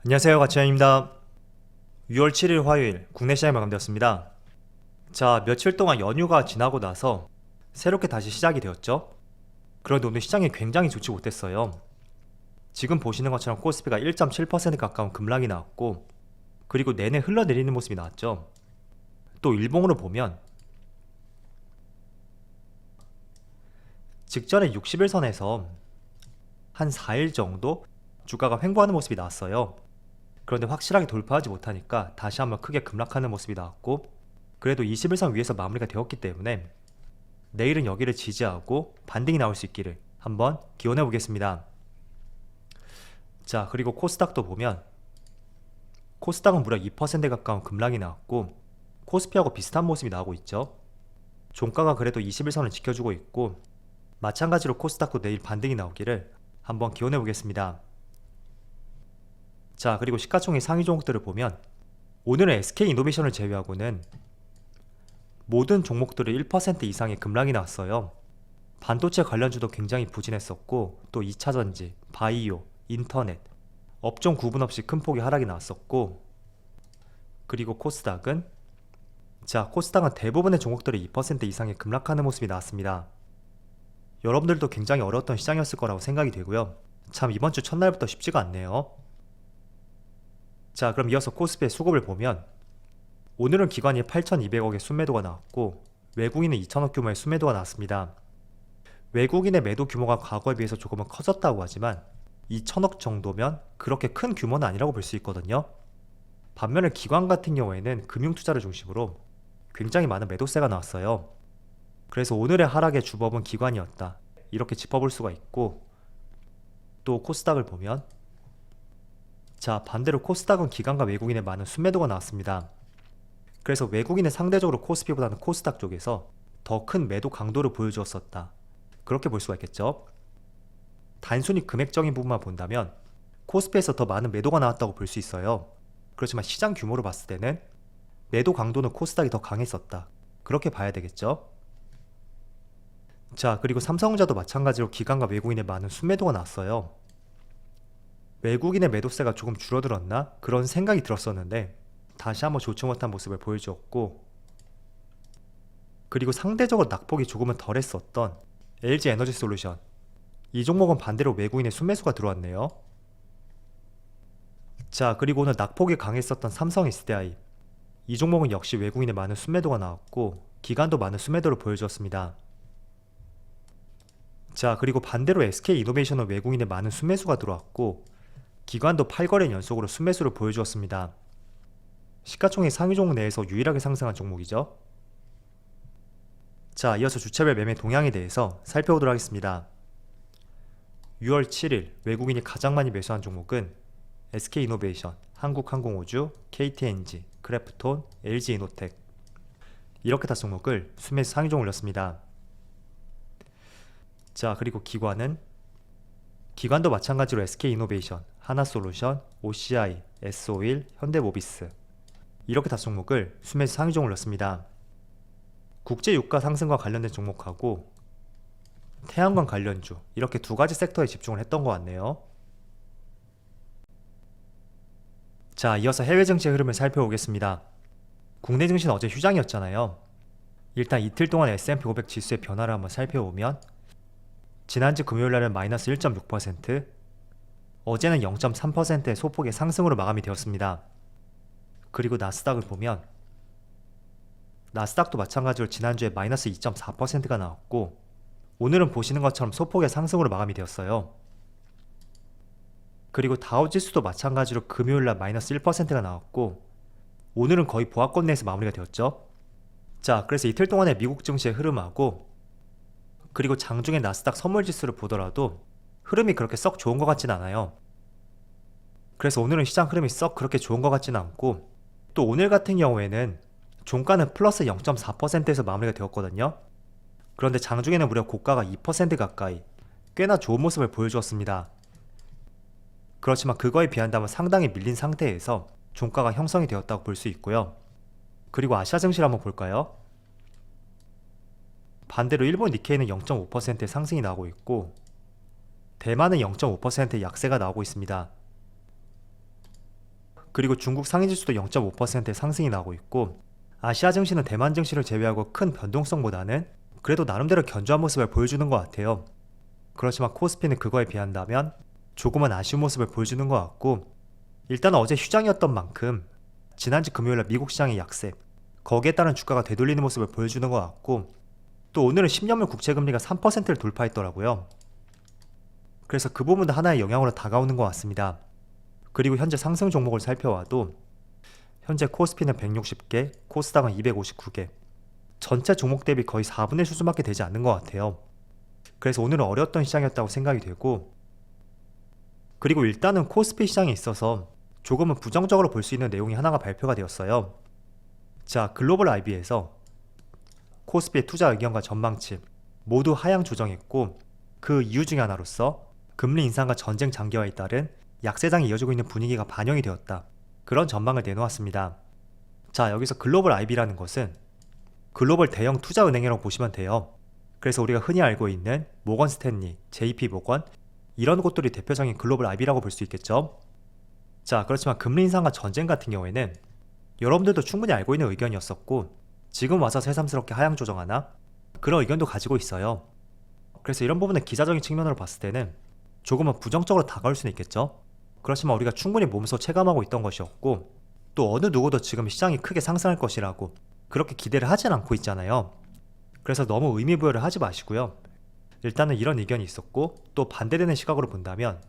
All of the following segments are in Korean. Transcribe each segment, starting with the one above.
안녕하세요, 가치현입니다. 6월 7일 화요일 국내 시장이 마감되었습니다. 자, 며칠 동안 연휴가 지나고 나서 새롭게 다시 시작이 되었죠. 그런데 오늘 시장이 굉장히 좋지 못했어요. 지금 보시는 것처럼 코스피가 1.7% 가까운 급락이 나왔고, 그리고 내내 흘러내리는 모습이 나왔죠. 또 일봉으로 보면 직전에 60일선에서 한 4일 정도 주가가 횡보하는 모습이 나왔어요. 그런데 확실하게 돌파하지 못하니까 다시 한번 크게 급락하는 모습이 나왔고, 그래도 21선 위에서 마무리가 되었기 때문에 내일은 여기를 지지하고 반등이 나올 수 있기를 한번 기원해 보겠습니다. 자, 그리고 코스닥도 보면 코스닥은 무려 2% 가까운 급락이 나왔고, 코스피하고 비슷한 모습이 나오고 있죠. 종가가 그래도 21선을 지켜주고 있고, 마찬가지로 코스닥도 내일 반등이 나오기를 한번 기원해 보겠습니다. 자, 그리고 시가총액 상위 종목들을 보면 오늘은 SK이노베이션을 제외하고는 모든 종목들이 1% 이상의 급락이 나왔어요. 반도체 관련주도 굉장히 부진했었고, 또 2차전지, 바이오, 인터넷, 업종 구분 없이 큰 폭의 하락이 나왔었고, 그리고 코스닥은 대부분의 종목들이 2% 이상의 급락하는 모습이 나왔습니다. 여러분들도 굉장히 어려웠던 시장이었을 거라고 생각이 되고요. 참 이번 주 첫날부터 쉽지가 않네요. 자, 그럼 이어서 코스피의 수급을 보면 오늘은 기관이 8,200억의 순매도가 나왔고, 외국인은 2천억 규모의 순매도가 나왔습니다. 외국인의 매도 규모가 과거에 비해서 조금은 커졌다고 하지만 2천억 정도면 그렇게 큰 규모는 아니라고 볼 수 있거든요. 반면에 기관 같은 경우에는 금융투자를 중심으로 굉장히 많은 매도세가 나왔어요. 그래서 오늘의 하락의 주범은 기관이었다, 이렇게 짚어볼 수가 있고, 또 코스닥을 보면 반대로 코스닥은 기관과 외국인의 많은 순매도가 나왔습니다. 그래서 외국인은 상대적으로 코스피보다는 코스닥 쪽에서 더 큰 매도 강도를 보여주었었다, 그렇게 볼 수가 있겠죠. 단순히 금액적인 부분만 본다면 코스피에서 더 많은 매도가 나왔다고 볼 수 있어요. 그렇지만 시장 규모로 봤을 때는 매도 강도는 코스닥이 더 강했었다, 그렇게 봐야 되겠죠. 자, 그리고 삼성전자도 마찬가지로 기관과 외국인의 많은 순매도가 나왔어요. 외국인의 매도세가 조금 줄어들었나? 그런 생각이 들었었는데 다시 한번 좋지 못한 모습을 보여주었고, 그리고 상대적으로 낙폭이 조금은 덜했었던 LG에너지솔루션, 이 종목은 반대로 외국인의 순매수가 들어왔네요. 자, 그리고 오늘 낙폭이 강했었던 삼성 SDI, 이 종목은 역시 외국인의 많은 순매도가 나왔고, 기관도 많은 순매도를 보여주었습니다. 자, 그리고 반대로 SK이노베이션은 외국인의 많은 순매수가 들어왔고, 기관도 8거래 연속으로 순매수를 보여주었습니다. 시가총액 상위 종목 내에서 유일하게 상승한 종목이죠. 자, 이어서 주차별 매매 동향에 대해서 살펴보도록 하겠습니다. 6월 7일 외국인이 가장 많이 매수한 종목은 SK이노베이션, 한국항공우주, KTNG, 크래프톤, LG이노텍, 이렇게 5종목을 순매수 상위 종 올렸습니다. 자, 그리고 기관도 마찬가지로 SK이노베이션, 하나솔루션, OCI, S-오일, 현대모비스, 이렇게 5종목을 순매수 상위 종 올렸습니다. 국제유가 상승과 관련된 종목하고 태양광 관련주, 이렇게 두 가지 섹터에 집중을 했던 것 같네요. 자, 이어서 해외 증시의 흐름을 살펴보겠습니다. 국내 증시는 어제 휴장이었잖아요. 일단 이틀 동안 S&P 500 지수의 변화를 한번 살펴보면 지난주 금요일날은 마이너스 1.6%, 어제는 0.3%의 소폭의 상승으로 마감이 되었습니다. 그리고 나스닥을 보면 나스닥도 마찬가지로 지난주에 마이너스 2.4%가 나왔고, 오늘은 보시는 것처럼 소폭의 상승으로 마감이 되었어요. 그리고 다우지수도 마찬가지로 금요일날 마이너스 1%가 나왔고, 오늘은 거의 보합권 내에서 마무리가 되었죠. 자, 그래서 이틀 동안의 미국 증시의 흐름하고, 그리고 장중의 나스닥 선물지수를 보더라도 흐름이 그렇게 썩 좋은 것 같진 않아요. 그래서 오늘은 시장 흐름이 썩 그렇게 좋은 것 같지는 않고, 또 오늘 같은 경우에는 종가는 플러스 0.4%에서 마무리가 되었거든요. 그런데 장중에는 무려 고가가 2% 가까이 꽤나 좋은 모습을 보여주었습니다. 그렇지만 그거에 비한다면 상당히 밀린 상태에서 종가가 형성이 되었다고 볼 수 있고요. 그리고 아시아 증시를 한번 볼까요? 반대로 일본 니케이는 0.5%의 상승이 나오고 있고, 대만은 0.5%의 약세가 나오고 있습니다. 그리고 중국 상해지수도 0.5%의 상승이 나오고 있고, 아시아 증시는 대만 증시를 제외하고 큰 변동성보다는 그래도 나름대로 견조한 모습을 보여주는 것 같아요. 그렇지만 코스피는 그거에 비한다면 조금은 아쉬운 모습을 보여주는 것 같고, 일단은 어제 휴장이었던 만큼 지난주 금요일날 미국 시장의 약세, 거기에 따른 주가가 되돌리는 모습을 보여주는 것 같고, 또 오늘은 10년물 국채금리가 3%를 돌파했더라고요. 그래서 그 부분도 하나의 영향으로 다가오는 것 같습니다. 그리고 현재 상승 종목을 살펴봐도 현재 코스피는 160개, 코스닥은 259개, 전체 종목 대비 거의 4분의 1 수준밖에 되지 않는 것 같아요. 그래서 오늘은 어려웠던 시장이었다고 생각이 되고, 그리고 일단은 코스피 시장에 있어서 조금은 부정적으로 볼 수 있는 내용이 하나가 발표가 되었어요. 자, 글로벌 IB에서 코스피의 투자 의견과 전망치 모두 하향 조정했고, 그 이유 중에 하나로서 금리 인상과 전쟁 장기화에 따른 약세장이 이어지고 있는 분위기가 반영이 되었다, 그런 전망을 내놓았습니다. 자, 여기서 글로벌 IB라는 것은 글로벌 대형 투자은행이라고 보시면 돼요. 그래서 우리가 흔히 알고 있는 모건 스탠리, JP 모건, 이런 곳들이 대표적인 글로벌 IB라고 볼 수 있겠죠. 자, 그렇지만 금리 인상과 전쟁 같은 경우에는 여러분들도 충분히 알고 있는 의견이었었고, 지금 와서 새삼스럽게 하향 조정하나? 그런 의견도 가지고 있어요. 그래서 이런 부분은 기자적인 측면으로 봤을 때는 조금은 부정적으로 다가올 수는 있겠죠. 그렇지만 우리가 충분히 몸소 체감하고 있던 것이었고, 또 어느 누구도 지금 시장이 크게 상승할 것이라고 그렇게 기대를 하진 않고 있잖아요. 그래서 너무 의미부여를 하지 마시고요. 일단은 이런 의견이 있었고, 또 반대되는 시각으로 본다면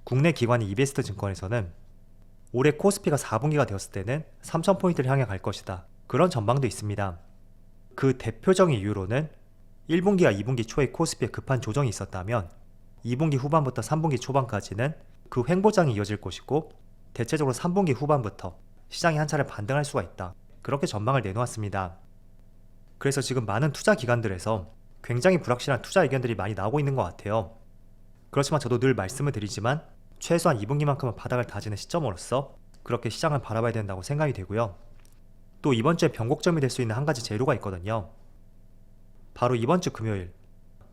국내 기관인 이베스트 증권에서는 올해 코스피가 4분기가 되었을 때는 3,000포인트를 향해 갈 것이다, 그런 전망도 있습니다. 그 대표적인 이유로는 1분기와 2분기 초에 코스피에 급한 조정이 있었다면 2분기 후반부터 3분기 초반까지는 그 횡보장이 이어질 것이고, 대체적으로 3분기 후반부터 시장이 한 차례 반등할 수가 있다, 그렇게 전망을 내놓았습니다. 그래서 지금 많은 투자 기관들에서 굉장히 불확실한 투자 의견들이 많이 나오고 있는 것 같아요. 그렇지만 저도 늘 말씀을 드리지만 최소한 2분기만큼은 바닥을 다지는 시점으로서 그렇게 시장을 바라봐야 된다고 생각이 되고요. 또 이번 주에 변곡점이 될 수 있는 한 가지 재료가 있거든요. 바로 이번 주 금요일,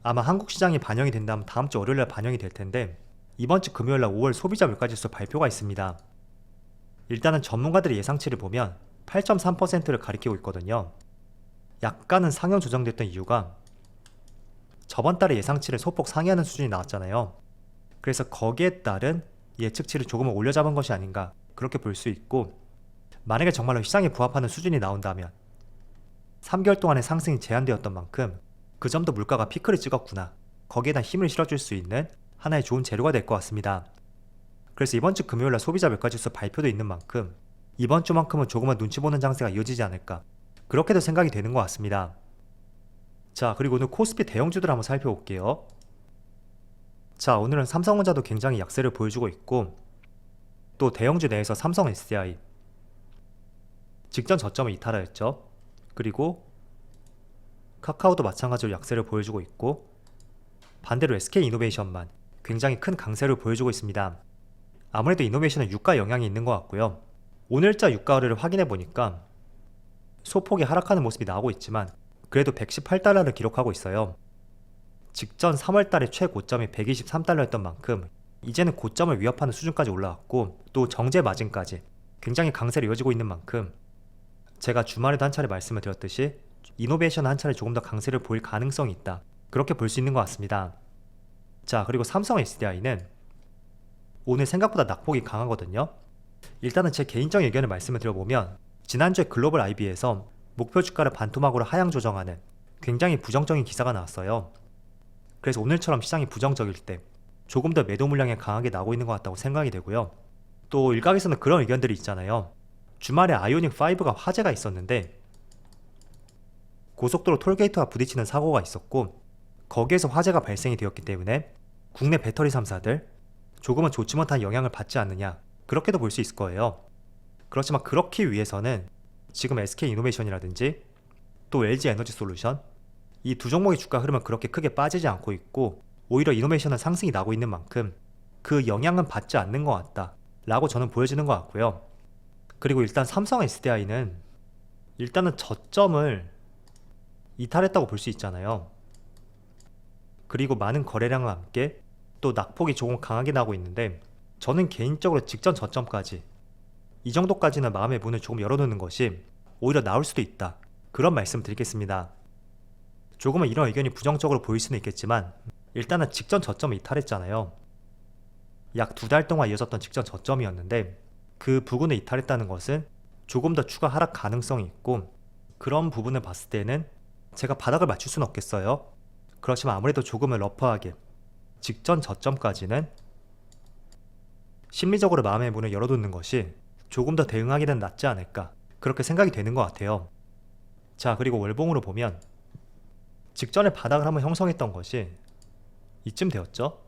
아마 한국 시장이 반영이 된다면 다음 주 월요일날 반영이 될 텐데, 이번 주 금요일날 5월 소비자 물가지수 발표가 있습니다. 일단은 전문가들의 예상치를 보면 8.3%를 가리키고 있거든요. 약간은 상향 조정됐던 이유가 저번 달에 예상치를 소폭 상회하는 수준이 나왔잖아요. 그래서 거기에 따른 예측치를 조금은 올려잡은 것이 아닌가, 그렇게 볼 수 있고, 만약에 정말로 시장에 부합하는 수준이 나온다면 3개월 동안의 상승이 제한되었던 만큼 그 점도 물가가 피크를 찍었구나, 거기에다 힘을 실어줄 수 있는 하나의 좋은 재료가 될 것 같습니다. 그래서 이번 주 금요일날 소비자 물가지수 발표도 있는 만큼 이번 주만큼은 조금은 눈치 보는 장세가 이어지지 않을까, 그렇게도 생각이 되는 것 같습니다. 자, 그리고 오늘 코스피 대형주들 한번 살펴볼게요. 자, 오늘은 삼성전자도 굉장히 약세를 보여주고 있고, 또 대형주 내에서 삼성 SDI 직전 저점을 이탈하였죠. 그리고 카카오도 마찬가지로 약세를 보여주고 있고, 반대로 SK이노베이션만 굉장히 큰 강세를 보여주고 있습니다. 아무래도 이노베이션은 유가 영향이 있는 것 같고요. 오늘자 유가 거래를 확인해 보니까 소폭이 하락하는 모습이 나오고 있지만 그래도 118달러를 기록하고 있어요. 직전 3월달에 최고점이 123달러였던 만큼 이제는 고점을 위협하는 수준까지 올라왔고, 또 정제 마진까지 굉장히 강세를 이어지고 있는 만큼 제가 주말에도 한 차례 말씀을 드렸듯이 이노베이션은 한 차례 조금 더 강세를 보일 가능성이 있다, 그렇게 볼 수 있는 것 같습니다. 자, 그리고 삼성 SDI는 오늘 생각보다 낙폭이 강하거든요. 일단은 제 개인적인 의견을 말씀을 드려보면 지난주에 글로벌 IB에서 목표 주가를 반토막으로 하향 조정하는 굉장히 부정적인 기사가 나왔어요. 그래서 오늘처럼 시장이 부정적일 때 조금 더 매도 물량이 강하게 나오고 있는 것 같다고 생각이 되고요. 또 일각에서는 그런 의견들이 있잖아요. 주말에 아이오닉5가 화재가 있었는데 고속도로 톨게이트와 부딪히는 사고가 있었고, 거기에서 화재가 발생이 되었기 때문에 국내 배터리 3사들 조금은 좋지 못한 영향을 받지 않느냐, 그렇게도 볼 수 있을 거예요. 그렇지만 그렇기 위해서는 지금 SK이노베이션이라든지 또 LG에너지솔루션, 이 두 종목의 주가 흐름은 그렇게 크게 빠지지 않고 있고, 오히려 이노베이션은 상승이 나고 있는 만큼 그 영향은 받지 않는 것 같다 라고 저는 보여지는 것 같고요. 그리고 일단 삼성 SDI는 일단은 저점을 이탈했다고 볼 수 있잖아요. 그리고 많은 거래량과 함께 또 낙폭이 조금 강하게 나고 있는데, 저는 개인적으로 직전 저점까지 이 정도까지는 마음의 문을 조금 열어놓는 것이 오히려 나을 수도 있다. 그런 말씀 드리겠습니다. 조금은 이런 의견이 부정적으로 보일 수는 있겠지만 일단은 직전 저점을 이탈했잖아요. 약 2달 동안 이어졌던 직전 저점이었는데 그 부근을 이탈했다는 것은 조금 더 추가 하락 가능성이 있고, 그런 부분을 봤을 때는 제가 바닥을 맞출 수는 없겠어요. 그렇지만 아무래도 조금은 러프하게 직전 저점까지는 심리적으로 마음의 문을 열어두는 것이 조금 더 대응하기는 낫지 않을까, 그렇게 생각이 되는 것 같아요. 자, 그리고 월봉으로 보면 직전에 바닥을 한번 형성했던 것이 이쯤 되었죠.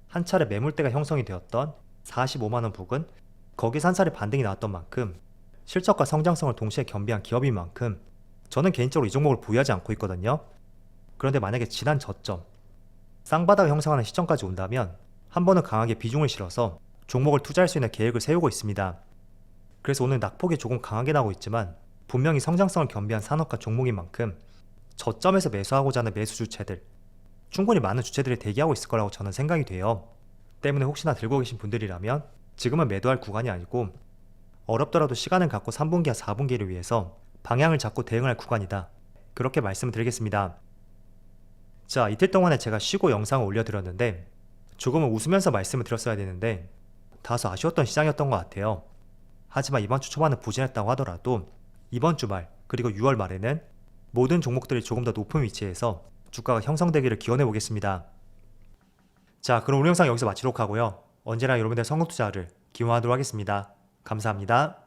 한 차례 매물대가 형성이 되었던 45만원 부근, 거기서 한 차례 반등이 나왔던 만큼 실적과 성장성을 동시에 겸비한 기업인 만큼 저는 개인적으로 이 종목을 보유하지 않고 있거든요. 그런데 만약에 지난 저점 쌍바닥을 형성하는 시점까지 온다면 한 번은 강하게 비중을 실어서 종목을 투자할 수 있는 계획을 세우고 있습니다. 그래서 오늘 낙폭이 조금 강하게 나오고 있지만 분명히 성장성을 겸비한 산업과 종목인 만큼 저점에서 매수하고자 하는 매수 주체들, 충분히 많은 주체들이 대기하고 있을 거라고 저는 생각이 돼요. 때문에 혹시나 들고 계신 분들이라면 지금은 매도할 구간이 아니고 어렵더라도 시간을 갖고 3분기와 4분기를 위해서 방향을 잡고 대응할 구간이다, 그렇게 말씀을 드리겠습니다. 자, 이틀 동안에 제가 쉬고 영상을 올려드렸는데 조금은 웃으면서 말씀을 드렸어야 되는데 다소 아쉬웠던 시장이었던 것 같아요. 하지만 이번 주 초반은 부진했다고 하더라도 이번 주말 그리고 6월 말에는 모든 종목들이 조금 더 높은 위치에서 주가가 형성되기를 기원해 보겠습니다. 자, 그럼 오늘 영상 여기서 마치도록 하고요. 언제나 여러분들의 성공 투자를 기원하도록 하겠습니다. 감사합니다.